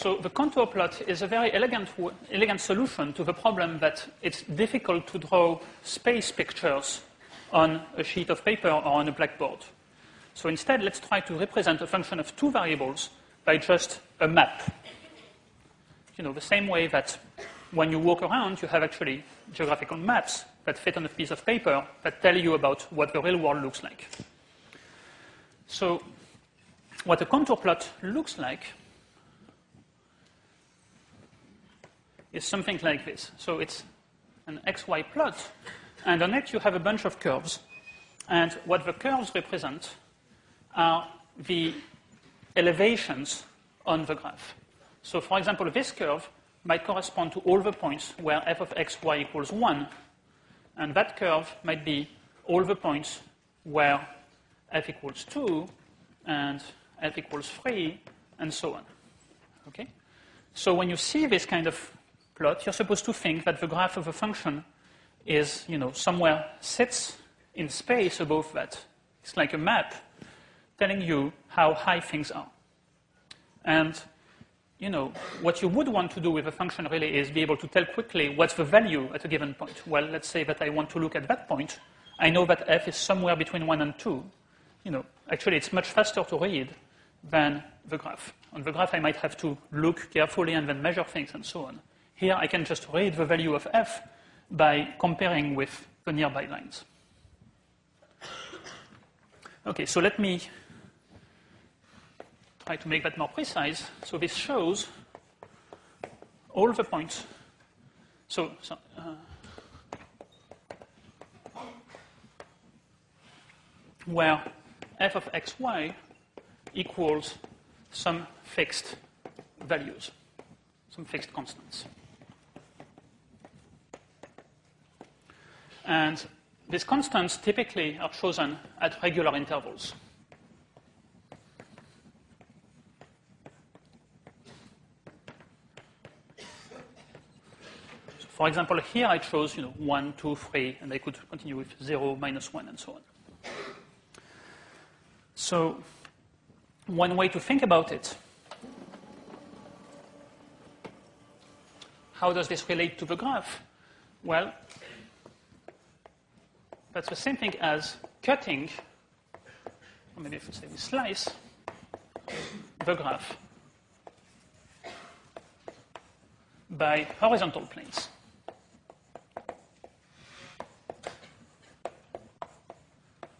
So the contour plot is a very elegant solution to the problem that it's difficult to draw space pictures on a sheet of paper or on a blackboard. So instead, let's try to represent a function of two variables by just a map. You know, the same way that when you walk around, you have actually geographical maps that fit on a piece of paper that tell you about what the real world looks like. So what a contour plot looks like is something like this. So it's an XY plot, and on it you have a bunch of curves. And what the curves represent are the elevations on the graph. So for example, this curve might correspond to all the points where f of xy equals 1. And that curve might be all the points where f equals 2 and f equals 3 and so on. Okay? So when you see this kind of plot, you're supposed to think that the graph of a function is, somewhere sits in space above that. It's like a map telling you how high things are. And, what you would want to do with a function really is be able to tell quickly what's the value at a given point. Well, let's say that I want to look at that point. I know that f is somewhere between 1 and 2. Actually, it's much faster to read than the graph. On the graph, I might have to look carefully and then measure things and so on. Here, I can just read the value of f by comparing with the nearby lines. Okay, so let me try to make that more precise. So this shows all the points. Where f of xy equals some fixed values, some fixed constants. And these constants typically are chosen at regular intervals. So for example, here I chose 1, 2, 3, and I could continue with 0, -1, and so on. So one way to think about it, how does this relate to the graph? Well, that's the same thing as cutting, or maybe if we say we slice, the graph by horizontal planes.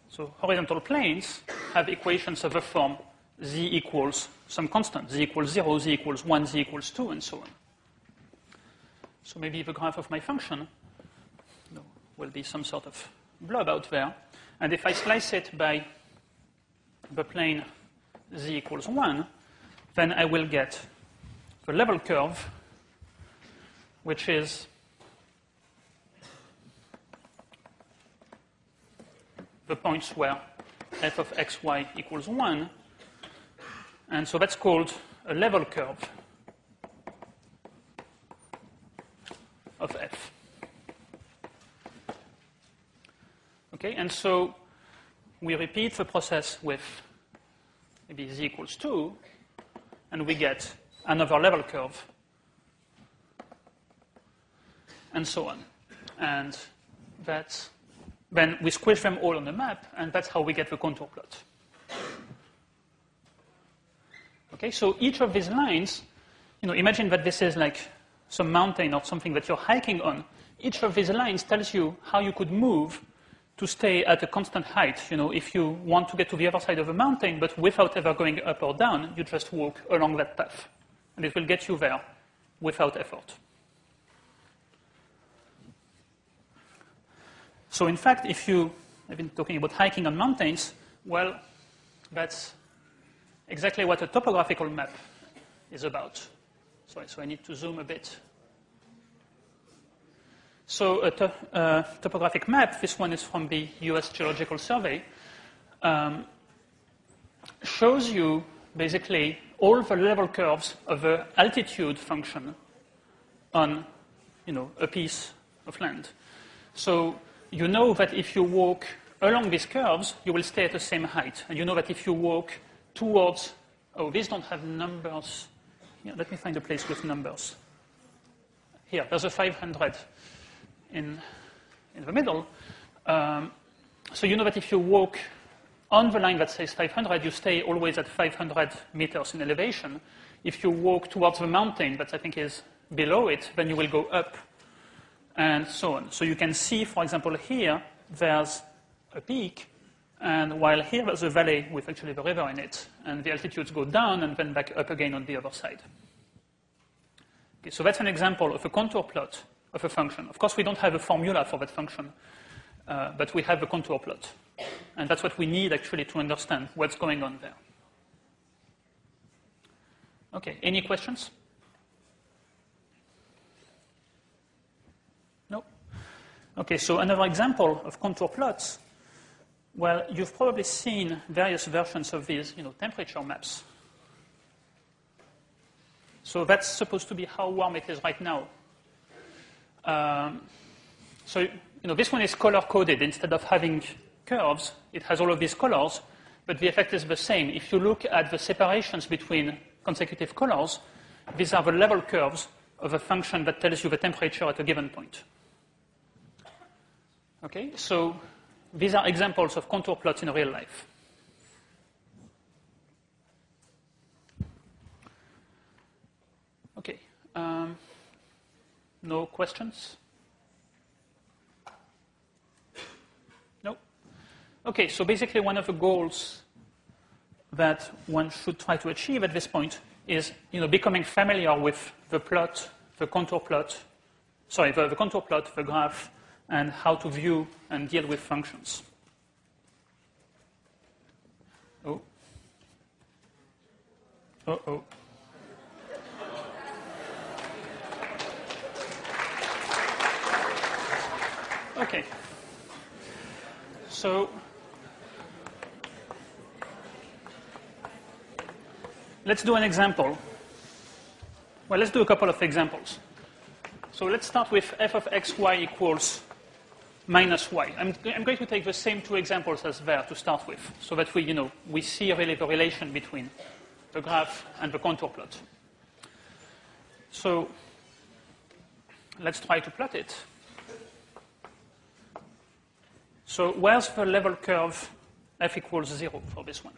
So horizontal planes have equations of the form z equals some constant, z equals 0, z equals 1, z equals 2, and so on. So maybe the graph of my function will be some sort of blob out there. And if I slice it by the plane z equals 1, then I will get the level curve, which is the points where f of xy equals 1. And so that's called a level curve of f. Okay, and so we repeat the process with maybe z equals 2, and we get another level curve, and so on. And then we squish them all on the map, and that's how we get the contour plot. Okay, so each of these lines, imagine that this is like some mountain or something that you're hiking on. Each of these lines tells you how you could move to stay at a constant height. If you want to get to the other side of a mountain, but without ever going up or down, you just walk along that path. And it will get you there without effort. So in fact, I've been talking about hiking on mountains, well, that's exactly what a topographical map is about. Sorry, so I need to zoom a bit. So a topographic map, this one is from the US Geological Survey, shows you basically all the level curves of the altitude function on a piece of land. So you know that if you walk along these curves, you will stay at the same height. And you know that if you walk towards, these don't have numbers here, let me find a place with numbers. Here, there's a 500 in the middle. So you know that if you walk on the line that says 500, you stay always at 500 meters in elevation. If you walk towards the mountain that I think is below it, then you will go up and so on. So you can see, for example, here, there's a peak, and while here there's a valley with actually the river in it, and the altitudes go down and then back up again on the other side. Okay, so that's an example of a contour plot of a function. Of course, we don't have a formula for that function, but we have a contour plot. And that's what we need actually to understand what's going on there. Okay, any questions? No? Okay, so another example of contour plots. Well, you've probably seen various versions of these, temperature maps. So that's supposed to be how warm it is right now. So this one is color-coded. Instead of having curves, it has all of these colors, but the effect is the same. If you look at the separations between consecutive colors, these are the level curves of a function that tells you the temperature at a given point. Okay, so these are examples of contour plots in real life. Okay, no questions? No? Okay, so basically one of the goals that one should try to achieve at this point is becoming familiar with the plot, the contour plot, the contour plot, the graph, and how to view and deal with functions. Oh. Uh-oh. Okay. So let's do an example. Well, let's do a couple of examples. So let's start with f of xy equals minus y. I'm going to take the same two examples as there to start with, so that we see really the relation between the graph and the contour plot. So let's try to plot it. So where's the level curve f equals 0 for this one?